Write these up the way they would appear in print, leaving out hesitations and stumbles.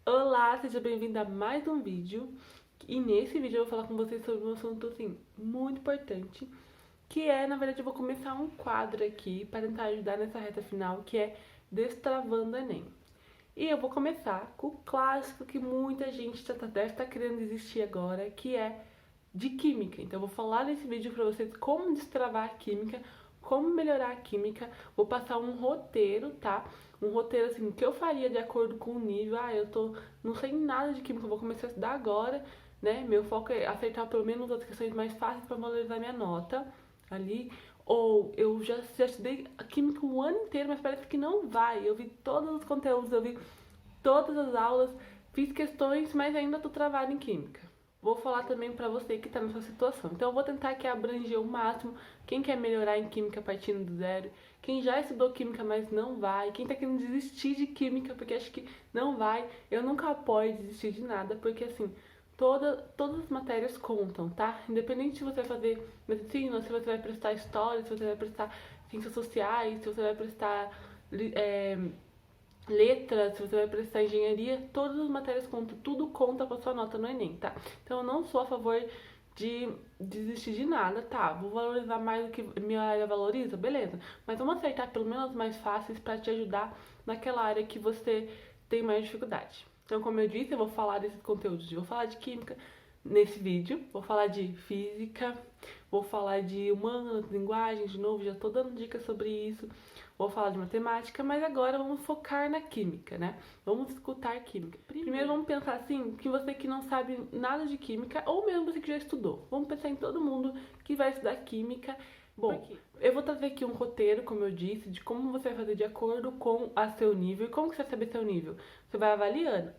Olá, seja bem-vindo a mais um vídeo. E nesse vídeo eu vou falar com vocês sobre um assunto, assim, muito importante. Que é, na verdade, eu vou começar um quadro aqui para tentar ajudar nessa reta final, que é Destravando o Enem. E eu vou começar com o clássico que muita gente deve estar querendo desistir agora, que é de química. Então eu vou falar nesse vídeo para vocês como destravar a química, como melhorar a química. Vou passar um roteiro, tá? Um roteiro assim que eu faria de acordo com o nível. Não sei nada de química, eu vou começar a estudar agora, né? Meu foco é acertar pelo menos as questões mais fáceis para valorizar minha nota ali. Ou eu já estudei a química o ano inteiro, mas parece que não vai. Eu vi todos os conteúdos, eu vi todas as aulas, fiz questões, mas ainda tô travada em química. Vou falar também pra você que tá nessa situação. Então eu vou tentar aqui abranger o máximo quem quer melhorar em química partindo do zero, quem já estudou química, mas não vai, quem tá querendo desistir de química porque acha que não vai. Eu nunca apoio desistir de nada, porque assim, todas as matérias contam, tá? Independente se você vai fazer medicina, se você vai prestar história, se você vai prestar ciências sociais, se você vai prestar letras, se você vai prestar engenharia, todas as matérias contam, tudo conta pra sua nota no Enem, tá? Então eu não sou a favor de desistir de nada, tá? Vou valorizar mais do que minha área valoriza, beleza. Mas vamos acertar pelo menos as mais fáceis pra te ajudar naquela área que você tem mais dificuldade. Então, como eu disse, eu vou falar desses conteúdos. Eu vou falar de química nesse vídeo, vou falar de física, vou falar de humanas, linguagens, de novo, já tô dando dicas sobre isso. Vou falar de matemática, mas agora vamos focar na química, né? Vamos escutar química. Primeiro vamos pensar assim, que você que não sabe nada de química, ou mesmo você que já estudou. Vamos pensar em todo mundo que vai estudar química. Bom, eu vou trazer aqui um roteiro, como eu disse, de como você vai fazer de acordo com a seu nível. E como que você vai saber seu nível? Você vai avaliando.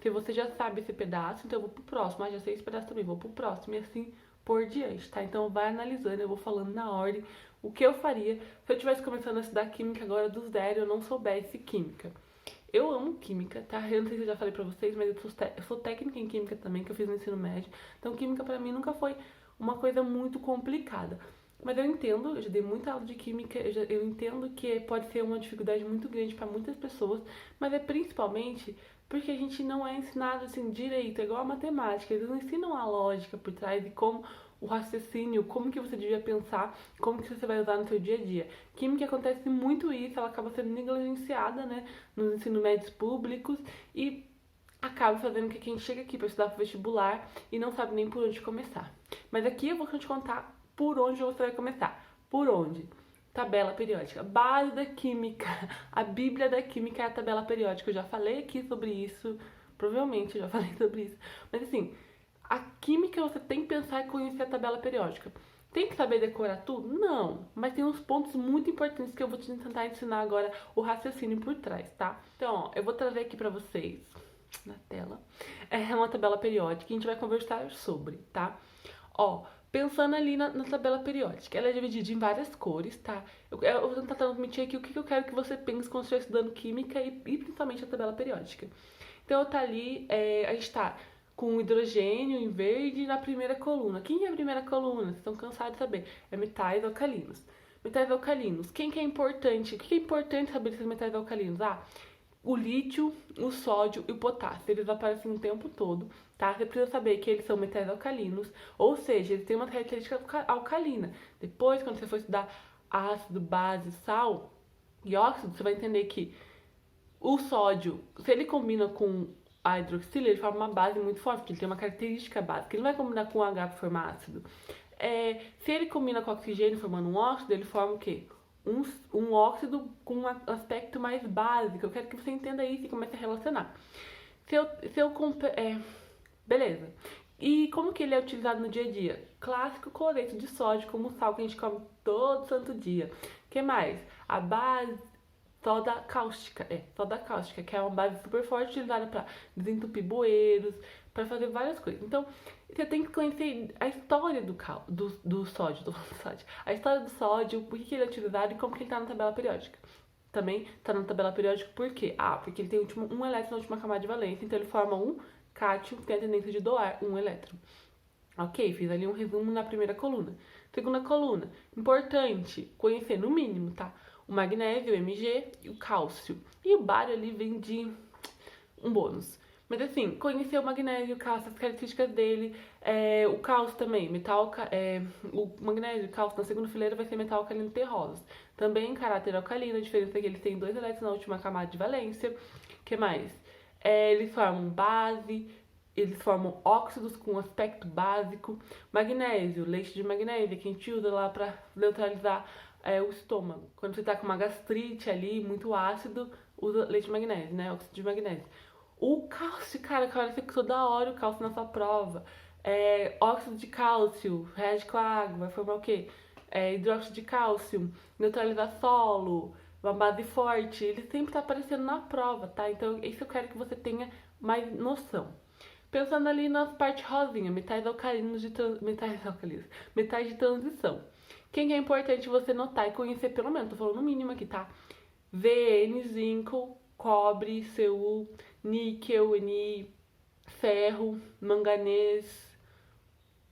Se você já sabe esse pedaço, então eu vou pro próximo. Já sei esse pedaço também, vou pro próximo. E assim por diante, tá? Então vai analisando, eu vou falando na ordem o que eu faria se eu estivesse começando a estudar química agora do zero e eu não soubesse química. Eu amo química, tá? Eu não sei se eu já falei pra vocês, mas eu sou técnica em química também, que eu fiz no ensino médio. Então química pra mim nunca foi uma coisa muito complicada. Mas eu entendo, eu já dei muita aula de química, eu entendo que pode ser uma dificuldade muito grande para muitas pessoas, mas é principalmente porque a gente não é ensinado assim direito, é igual a matemática, eles não ensinam a lógica por trás e como o raciocínio, como que você devia pensar, como que você vai usar no seu dia a dia. Química acontece muito isso, ela acaba sendo negligenciada, né, nos ensino médios públicos e acaba fazendo com que quem chega aqui para estudar para vestibular e não sabe nem por onde começar. Mas aqui eu vou te contar por onde você vai começar. Por onde? Tabela periódica. Base da química. A bíblia da química é a tabela periódica. Eu já falei aqui sobre isso. Provavelmente eu já falei sobre isso. Mas assim, a química você tem que pensar e conhecer a tabela periódica. Tem que saber decorar tudo? Não. Mas tem uns pontos muito importantes que eu vou te tentar ensinar agora o raciocínio por trás, tá? Então, ó, eu vou trazer aqui pra vocês na tela. É uma tabela periódica que a gente vai conversar sobre, tá? Ó, pensando ali na tabela periódica, ela é dividida em várias cores, tá? Eu vou tentar transmitir aqui o que eu quero que você pense quando estiver estudando química e principalmente a tabela periódica. Então, tá ali, a gente tá com hidrogênio em verde na primeira coluna. Quem é a primeira coluna? Vocês estão cansados de saber. É metais alcalinos. Metais alcalinos. Quem que é importante? O que é importante saber desses metais alcalinos? O lítio, o sódio e o potássio. Eles aparecem o tempo todo, tá? Você precisa saber que eles são metais alcalinos, ou seja, eles têm uma característica alcalina. Depois, quando você for estudar ácido, base, sal e óxido, você vai entender que o sódio, se ele combina com a hidroxila, ele forma uma base muito forte, porque ele tem uma característica básica. Ele não vai combinar com o H para formar ácido. Se ele combina com oxigênio formando um óxido, ele forma o quê? Um óxido com um aspecto mais básico. Eu quero que você entenda isso e comece a relacionar. Beleza. E como que ele é utilizado no dia a dia? Clássico cloreto de sódio, como o sal que a gente come todo santo dia. O que mais? A base soda cáustica, que é uma base super forte utilizada para desentupir bueiros, para fazer várias coisas. Então, você tem que conhecer a história do sódio, a história do sódio, por que ele é utilizado e como que ele está na tabela periódica. Também está na tabela periódica por quê? Porque ele tem um elétron na última camada de valência, então ele forma um cátion que tem a tendência de doar um elétron. Ok, fiz ali um resumo na primeira coluna. Segunda coluna, importante conhecer no mínimo, tá? O magnésio, o Mg e o cálcio. E o bário ali vem de um bônus. Mas assim, conhecer o magnésio, o cálcio, as características dele, o cálcio também, o magnésio, o cálcio na segunda fileira vai ser metal alcalino terrosos. Também caráter alcalino, a diferença é que eles têm 2 elétrons na última camada de valência. O que mais? Eles formam base, eles formam óxidos com aspecto básico. Magnésio, leite de magnésio, que a gente usa lá para neutralizar o estômago. Quando você tá com uma gastrite ali, muito ácido, usa leite de magnésio, né? Óxido de magnésio. O cálcio, cara, você que toda hora o cálcio na sua prova. Óxido de cálcio, reage com a água, vai formar o quê? Hidróxido de cálcio, neutralizar solo, uma base forte. Ele sempre tá aparecendo na prova, tá? Então, isso eu quero que você tenha mais noção. Pensando ali nas partes rosinha, metais de transição. Quem é importante você notar e conhecer pelo menos, tô falando no mínimo aqui, tá? VN, zinco, cobre, Cu, níquel, Ni, ferro, manganês,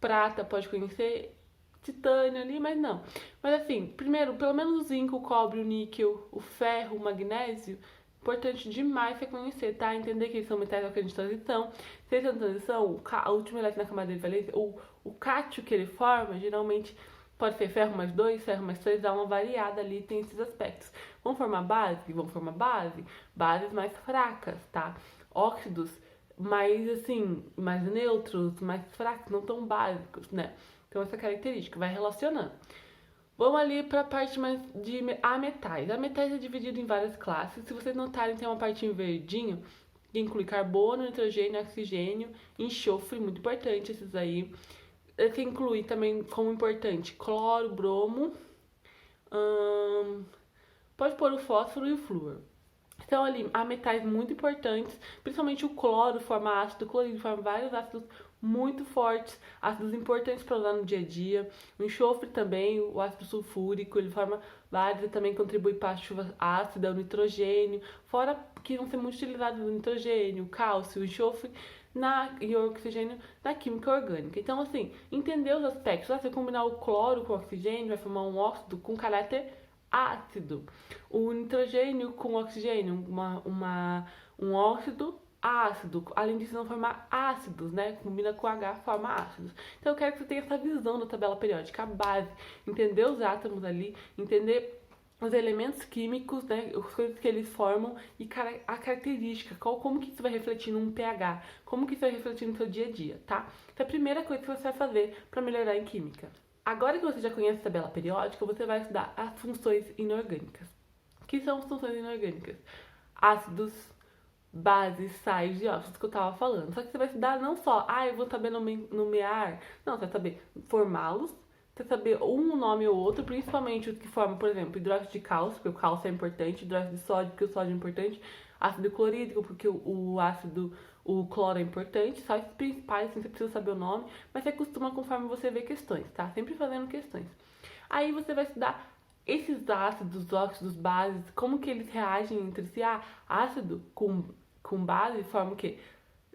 prata, pode conhecer, titânio ali, mas não. Mas assim, primeiro, pelo menos o zinco, o cobre, o níquel, o ferro, o magnésio, importante demais você conhecer, tá? Entender que eles são metais alcalinos de transição. Se eles são de transição, a última elétron na camada de valência, o cátion que ele forma, geralmente pode ser ferro mais 2, ferro mais 3, dá uma variada ali, tem esses aspectos. Vão formar base? Vão formar bases mais fracas, tá? Óxidos mais, assim, mais neutros, mais fracos, não tão básicos, né? Então, essa característica vai relacionando. Vamos ali para a parte mais de ametais. Ametais é dividido em várias classes. Se vocês notarem, tem uma parte em verdinho, que inclui carbono, nitrogênio, oxigênio, enxofre, muito importante esses aí. Esse inclui também como importante cloro, bromo, pode pôr o fósforo e o flúor. Então ali há metais muito importantes, principalmente o cloro forma ácido, o clorídrio forma vários ácidos muito fortes, ácidos importantes para usar no dia a dia. O enxofre também, o ácido sulfúrico, ele forma vários e também contribui para a chuva ácida, o nitrogênio, fora que vão ser muito utilizados o nitrogênio, o cálcio, o enxofre e o oxigênio na química orgânica. Então, assim, entender os aspectos. Se você combinar o cloro com o oxigênio, vai formar um óxido com caráter ácido. O nitrogênio com o oxigênio, um óxido ácido. Além disso, não formar ácidos, né? Combina com H, forma ácidos. Então, eu quero que você tenha essa visão da tabela periódica, a base, entender os átomos ali, entender os elementos químicos, né, as coisas que eles formam e a característica, como que isso vai refletir num pH, como que isso vai refletir no seu dia a dia, tá? Então, a primeira coisa que você vai fazer para melhorar em química. Agora que você já conhece a tabela periódica, você vai estudar as funções inorgânicas. O que são as funções inorgânicas? Ácidos, bases, sais e óxidos que eu tava falando. Só que você vai estudar não só, eu vou saber nomear, não, você vai saber formá-los, você saber um nome ou outro, principalmente os que formam, por exemplo, hidróxido de cálcio, porque o cálcio é importante, hidróxido de sódio, porque o sódio é importante, ácido clorídrico, porque o cloro é importante, só esses principais, assim, você precisa saber o nome, mas você costuma conforme você vê questões, tá? Sempre fazendo questões. Aí você vai estudar esses ácidos, óxidos, bases, como que eles reagem entre si. Ácido com base forma o quê?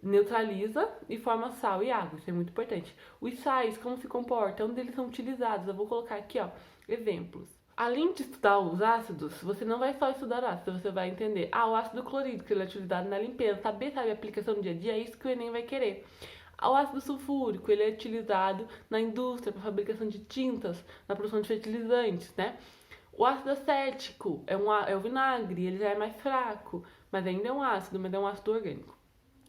Neutraliza e forma sal e água, isso é muito importante. Os sais, como se comportam, onde eles são utilizados, eu vou colocar aqui, ó, exemplos. Além de estudar os ácidos, você não vai só estudar ácido, você vai entender, o ácido clorídrico, ele é utilizado na limpeza, sabe, a aplicação no dia a dia, é isso que o Enem vai querer. O ácido sulfúrico, ele é utilizado na indústria para fabricação de tintas, na produção de fertilizantes, né? O ácido acético é o vinagre, ele já é mais fraco, mas ainda é um ácido, mas é um ácido orgânico.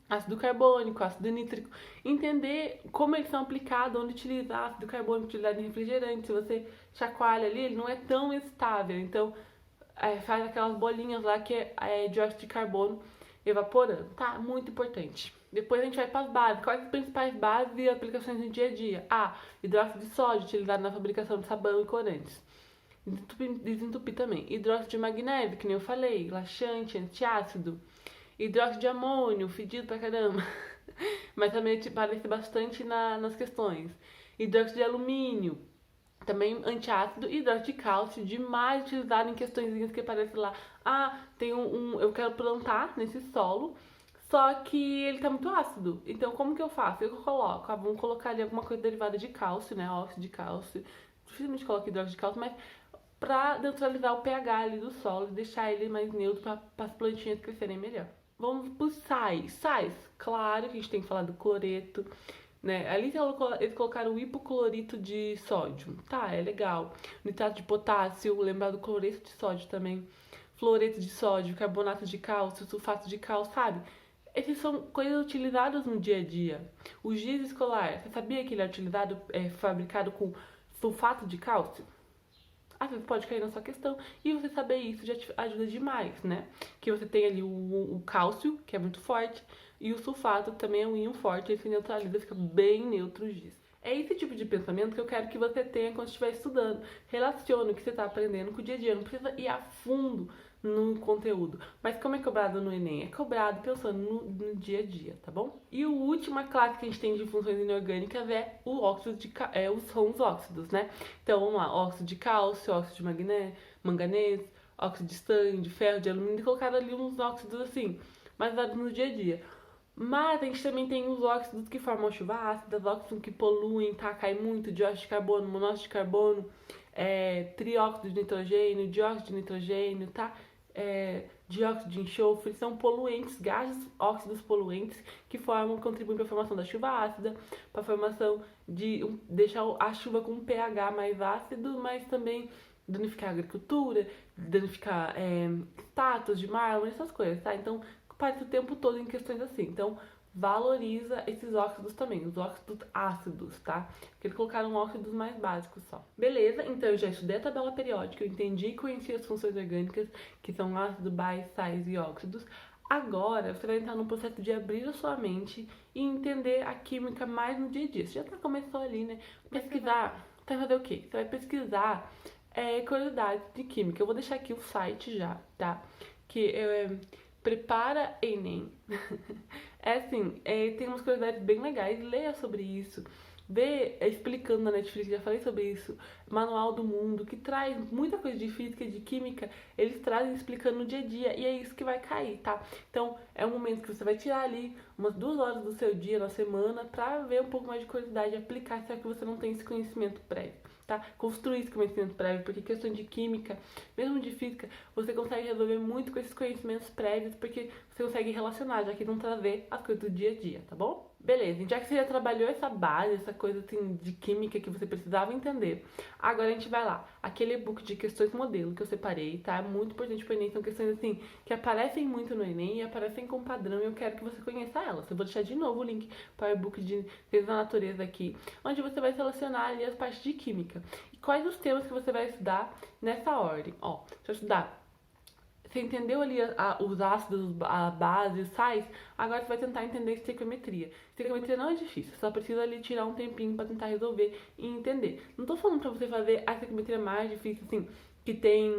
Ácido carbônico, ácido nítrico, entender como eles são aplicados, onde utilizar ácido carbônico, utilizado em refrigerante, se você chacoalha ali, ele não é tão estável, então faz aquelas bolinhas lá que é dióxido de carbono evaporando, tá? Muito importante. Depois a gente vai para as bases. Quais as principais bases e aplicações no dia a dia? Hidróxido de sódio, utilizado na fabricação de sabão e corantes. Desentupir também. Hidróxido de magnésio, que nem eu falei, laxante, antiácido. Hidróxido de amônio, fedido pra caramba. Mas também aparece bastante nas questões. Hidróxido de alumínio, também antiácido. Hidróxido de cálcio, demais utilizado em questõezinhas que aparece lá. Tem eu quero plantar nesse solo, só que ele tá muito ácido. Então, como que eu faço? Eu coloco, vamos colocar ali alguma coisa derivada de cálcio, né? Óxido de cálcio. Dificilmente coloco hidróxido de cálcio, mas pra neutralizar o pH ali do solo e deixar ele mais neutro para as plantinhas crescerem melhor. Vamos para os sais. Sais, claro que a gente tem que falar do cloreto, né? Ali eles colocaram o hipoclorito de sódio. Tá, é legal. Nitrato de potássio, lembrar do cloreto de sódio também. Fluoreto de sódio, carbonato de cálcio, sulfato de cálcio, sabe? Essas são coisas utilizadas no dia a dia. O giz escolar, você sabia que ele é utilizado, fabricado com sulfato de cálcio? Às vezes pode cair na sua questão. E você saber isso já te ajuda demais, né? Que você tem ali o cálcio, que é muito forte, e o sulfato, que também é um íon forte, ele se neutraliza, fica bem neutro o giz. É esse tipo de pensamento que eu quero que você tenha quando estiver estudando. Relacione o que você está aprendendo com o dia a dia. Não precisa ir a fundo no conteúdo. Mas como é cobrado no Enem? É cobrado pensando no dia a dia, tá bom? E a última classe que a gente tem de funções inorgânicas é o óxido de são os óxidos, né? Então vamos lá, óxido de cálcio, óxido de manganês, óxido de estanho, de ferro, de alumínio, e colocaram ali uns óxidos assim, mais usados no dia a dia. Mas a gente também tem os óxidos que formam chuva ácida, óxidos que poluem, tá? Cai muito, dióxido de carbono, monóxido de carbono, trióxido de nitrogênio, dióxido de nitrogênio, tá? Dióxido de enxofre, são poluentes, gases, óxidos poluentes que contribuem para a formação da chuva ácida, para a formação de deixar a chuva com um pH mais ácido, mas também danificar a agricultura, danificar estátuas de mármore, essas coisas, tá? Então, passa o tempo todo em questões assim. Então, valoriza esses óxidos também, os óxidos ácidos, tá? Porque eles colocaram óxidos mais básicos só. Beleza, então eu já estudei a tabela periódica, eu entendi e conheci as funções orgânicas, que são ácido, sais, sais e óxidos. Agora, você vai entrar num processo de abrir a sua mente e entender a química mais no dia a dia. Você já começou ali, né? Pesquisar, você vai fazer o quê? Você vai pesquisar curiosidades de química. Eu vou deixar aqui o site já, tá? Que Prepara Enem. Assim, tem umas curiosidades bem legais, leia sobre isso. Vê explicando na Netflix, já falei sobre isso, Manual do Mundo, que traz muita coisa de física e de química, eles trazem explicando no dia a dia, e é isso que vai cair, tá? Então, é um momento que você vai tirar ali umas 2 horas do seu dia na semana pra ver um pouco mais de curiosidade e aplicar, se é que você não tem esse conhecimento prévio. Tá? Construir esse conhecimento prévio, porque questão de química, mesmo de física, você consegue resolver muito com esses conhecimentos prévios, porque você consegue relacionar, já que não trazer as coisas do dia a dia, tá bom? Beleza, já que você já trabalhou essa base, essa coisa assim de química que você precisava entender, agora a gente vai lá. Aquele e-book de questões modelo que eu separei, tá? É muito importante pro Enem, são questões assim que aparecem muito no Enem e aparecem com padrão e eu quero que você conheça elas. Eu vou deixar de novo o link para o e-book de Ciências da Natureza aqui, onde você vai selecionar ali as partes de química. E quais os temas que você vai estudar nessa ordem? Ó, você vai estudar. Você entendeu ali os ácidos, a base, os sais? Agora você vai tentar entender estequiometria. Estequiometria não é difícil, só precisa ali tirar um tempinho para tentar resolver e entender. Não tô falando para você fazer a estequiometria mais difícil, assim, que tem,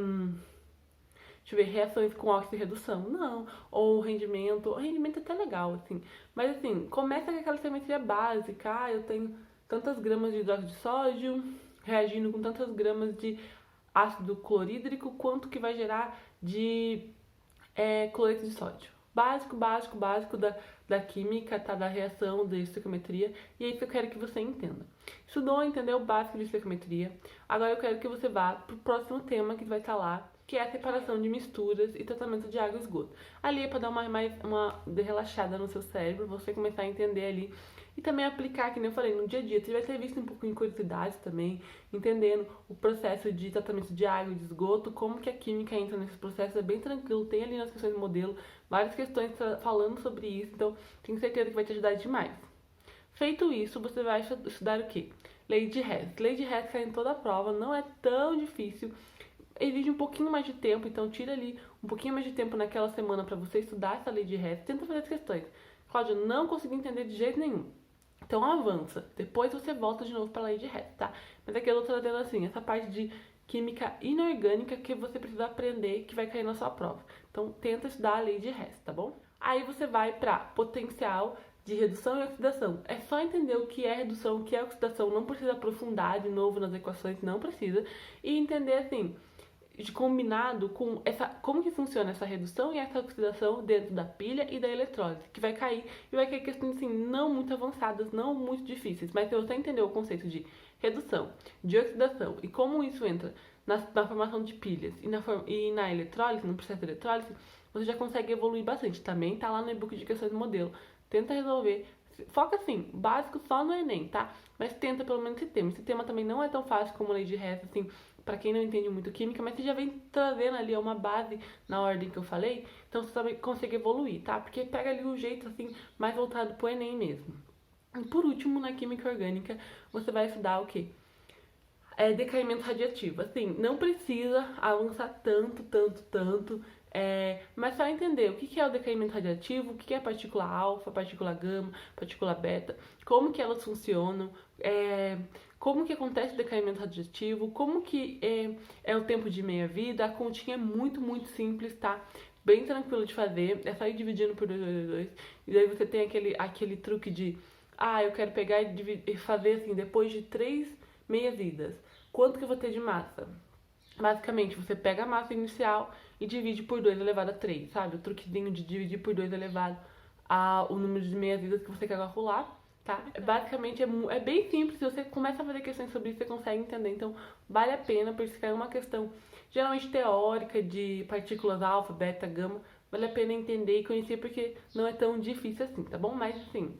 deixa eu ver, reações com óxido e redução. Não. Ou rendimento. O rendimento é até legal, assim. Mas, assim, começa com aquela estequiometria básica. Ah, eu tenho tantas gramas de hidróxido de sódio reagindo com tantas gramas de ácido clorídrico, quanto que vai gerar de cloreto de sódio. Básico, básico, básico da química, tá? Da reação, da estequiometria. E é isso que eu quero que você entenda. Estudou, entendeu o básico de estequiometria? Agora eu quero que você vá pro próximo tema que vai estar lá, que é a separação de misturas e tratamento de água e esgoto. Ali é para dar uma relaxada no seu cérebro, você começar a entender ali e também aplicar, que nem eu falei, no dia a dia. Você vai ter visto um pouco em curiosidades também, entendendo o processo de tratamento de água e de esgoto, como que a química entra nesse processo, é bem tranquilo, tem ali nas questões do modelo, várias questões falando sobre isso, então tenho certeza que vai te ajudar demais. Feito isso, você vai estudar o quê? Lei de Hess. Lei de Hess cai em toda a prova, não é tão difícil, exige um pouquinho mais de tempo, então tira ali um pouquinho mais de tempo naquela semana para você estudar essa lei de Hess, tenta fazer as questões. Cláudia, não consegui entender de jeito nenhum. Então avança, depois você volta de novo para a lei de Hess, tá? Mas aqui eu tô trazendo assim, essa parte de química inorgânica que você precisa aprender, que vai cair na sua prova. Então tenta estudar a lei de Hess, tá bom? Aí você vai para potencial de redução e oxidação. É só entender o que é redução, o que é oxidação, não precisa aprofundar de novo nas equações, não precisa. E entender assim, combinado com como que funciona essa redução e essa oxidação dentro da pilha e da eletrólise, que vai cair e vai cair questões assim, não muito avançadas, não muito difíceis, mas se você entender o conceito de redução, de oxidação e como isso entra na formação de pilhas e na eletrólise, no processo de eletrólise, você já consegue evoluir bastante. Também tá lá no e-book de questões do modelo. Tenta resolver. Foca assim, básico só no Enem, tá? Mas tenta pelo menos esse tema. Esse tema também não é tão fácil como lei de resto, assim, pra quem não entende muito química, mas você já vem trazendo ali uma base na ordem que eu falei, então você também consegue evoluir, tá? Porque pega ali um jeito, assim, mais voltado pro Enem mesmo. E por último, na química orgânica, você vai estudar o quê? Decaimento radiativo. Assim, não precisa avançar tanto, mas só entender o que é o decaimento radiativo, o que é a partícula alfa, partícula gama, partícula beta, como que elas funcionam, como que acontece o decaimento radiativo, como que é o tempo de meia-vida. A continha é muito simples, tá? Bem tranquilo de fazer, é só ir dividindo por 2, e daí você tem aquele truque de, eu quero pegar e fazer assim, depois de 3 meias-vidas. Quanto que eu vou ter de massa? Basicamente, você pega a massa inicial e divide por 2 elevado a 3, sabe? O truquezinho de dividir por 2 elevado ao número de meias-vidas que você quer calcular, tá? Basicamente, é bem simples. Se você começa a fazer questões sobre isso, você consegue entender. Então, vale a pena, porque se cair uma questão geralmente teórica de partículas alfa, beta, gama, vale a pena entender e conhecer, porque não é tão difícil assim, tá bom? Mas, assim,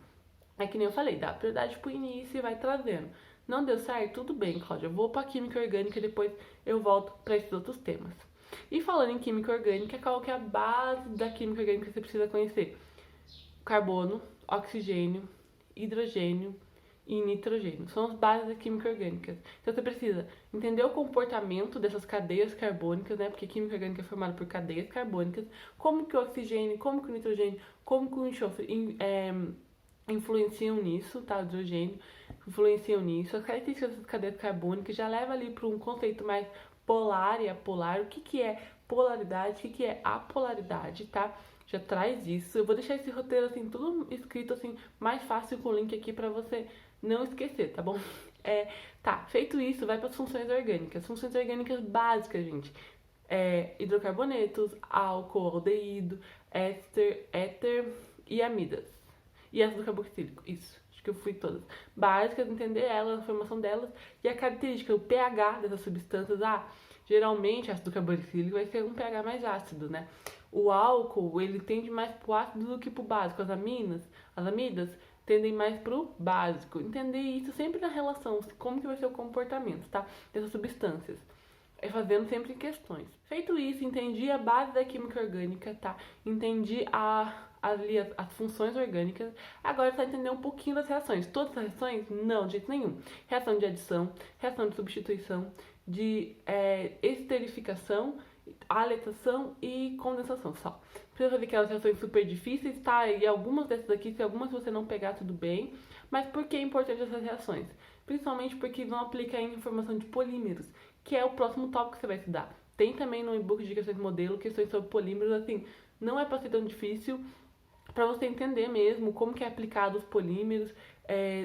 é que nem eu falei, dá prioridade pro início e vai trazendo. Não deu certo? Tudo bem, Cláudia. Eu vou pra química orgânica e depois eu volto para esses outros temas. E falando em química orgânica, qual que é a base da química orgânica que você precisa conhecer? Carbono, oxigênio, hidrogênio e nitrogênio. São as bases da química orgânica. Então você precisa entender o comportamento dessas cadeias carbônicas, né? Porque química orgânica é formada por cadeias carbônicas. Como que o oxigênio, como que o nitrogênio, como que o enxofre influenciam nisso, tá? O hidrogênio influenciam nisso. As características dessas cadeias carbônicas já leva ali para um conceito mais polar e apolar. O que é polaridade, o que é apolaridade, tá? Já traz isso. Eu vou deixar esse roteiro assim, tudo escrito assim, mais fácil com o link aqui para você não esquecer, tá bom? Tá, feito isso, vai para as funções orgânicas. Funções orgânicas básicas, gente. Hidrocarbonetos, álcool, aldeído, éter e amidas. E ácido carboxílico, isso. Acho que eu fui todas. Básicas, entender elas, a formação delas e a característica, o pH dessas substâncias. Geralmente ácido carboxílico vai ser um pH mais ácido, né? O álcool, ele tende mais pro ácido do que pro básico. As amidas tendem mais pro básico. Entender isso sempre na relação, como que vai ser o comportamento, tá? Dessas substâncias. Fazendo sempre questões. Feito isso, entendi a base da química orgânica, tá? Entendi as funções orgânicas. Agora é só entender um pouquinho das reações. Todas as reações? Não, de jeito nenhum. Reação de adição, reação de substituição, de esterificação, aletação e condensação, só. Precisa ver que elas reações super difíceis, tá? E algumas dessas aqui, se algumas você não pegar, tudo bem. Mas por que é importante essas reações? Principalmente porque vão aplicar em formação de polímeros, que é o próximo tópico que você vai estudar. Tem também no e-book de questões de modelo, questões sobre polímeros, assim, não é para ser tão difícil, para você entender mesmo como que é aplicado os polímeros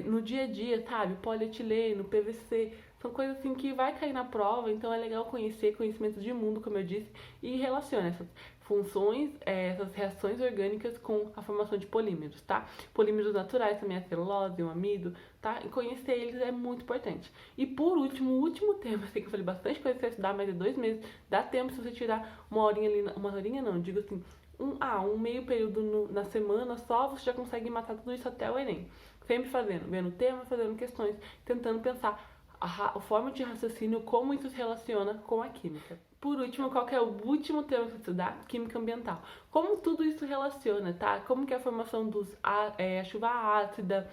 no dia a dia, sabe? Polietileno, PVC, são coisas assim que vai cair na prova, então é legal conhecer conhecimentos de mundo, como eu disse, e relaciona essas funções, essas reações orgânicas com a formação de polímeros, tá? Polímeros naturais também, a celulose, o amido, tá? E conhecer eles é muito importante. E por último, o último tema, sei que eu falei bastante coisa pra estudar, mas é 2 meses, dá tempo se você tirar uma horinha ali, uma horinha não, digo assim, um meio período na semana só, você já consegue matar tudo isso até o Enem. Sempre fazendo, vendo tema, fazendo questões, tentando pensar a forma de raciocínio, como isso se relaciona com a química. Por último, qual que é o último tema que você estudar? Química ambiental. Como tudo isso relaciona, tá? Como que é a formação a chuva ácida,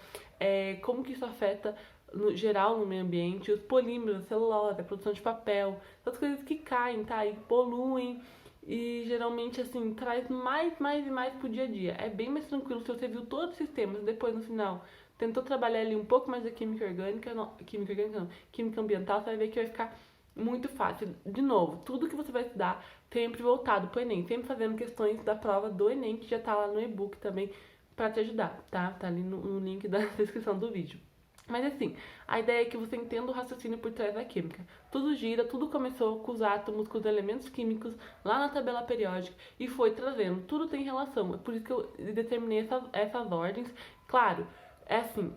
como que isso afeta no geral no meio ambiente, os polímeros, a celulose, a produção de papel, essas coisas que caem, tá? E poluem. E geralmente, assim, traz mais e mais pro dia a dia. É bem mais tranquilo se você viu todos os sistemas e depois, no final, tentou trabalhar ali um pouco mais da química orgânica, química ambiental, você vai ver que vai ficar muito fácil. De novo, tudo que você vai estudar sempre voltado pro Enem, sempre fazendo questões da prova do Enem, que já tá lá no e-book também pra te ajudar, tá? Tá ali no link da descrição do vídeo. Mas assim, a ideia é que você entenda o raciocínio por trás da química. Tudo gira, tudo começou com os átomos, com os elementos químicos, lá na tabela periódica, e foi trazendo. Tudo tem relação. É por isso que eu determinei essas ordens. Claro, é assim,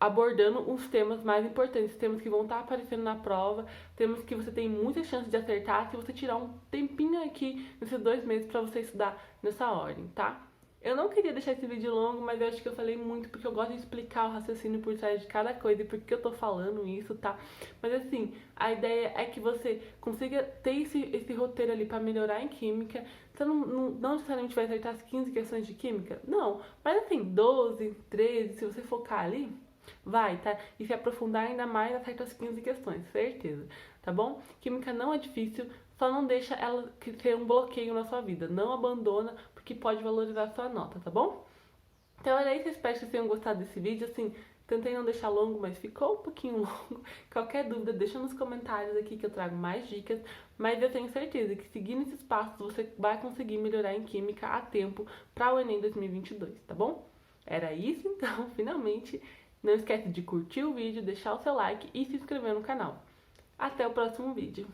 abordando os temas mais importantes, temas que vão estar aparecendo na prova, temas que você tem muita chance de acertar se você tirar um tempinho aqui nesses 2 meses para você estudar nessa ordem, tá? Eu não queria deixar esse vídeo longo, mas eu acho que eu falei muito porque eu gosto de explicar o raciocínio por trás de cada coisa e por que eu tô falando isso, tá? Mas assim, a ideia é que você consiga ter esse roteiro ali pra melhorar em química. Você não necessariamente vai acertar as 15 questões de química, não. Mas assim, 12, 13, se você focar ali, vai, tá? E se aprofundar ainda mais, acerta as 15 questões, certeza, tá bom? Química não é difícil, só não deixa ela ter um bloqueio na sua vida. Não abandona, porque pode valorizar a sua nota, tá bom? Então era isso, espero que vocês tenham gostado desse vídeo, assim, tentei não deixar longo, mas ficou um pouquinho longo. Qualquer dúvida, deixa nos comentários aqui que eu trago mais dicas, mas eu tenho certeza que seguindo esses passos você vai conseguir melhorar em química a tempo para o Enem 2022, tá bom? Era isso então, finalmente. Não esquece de curtir o vídeo, deixar o seu like e se inscrever no canal. Até o próximo vídeo.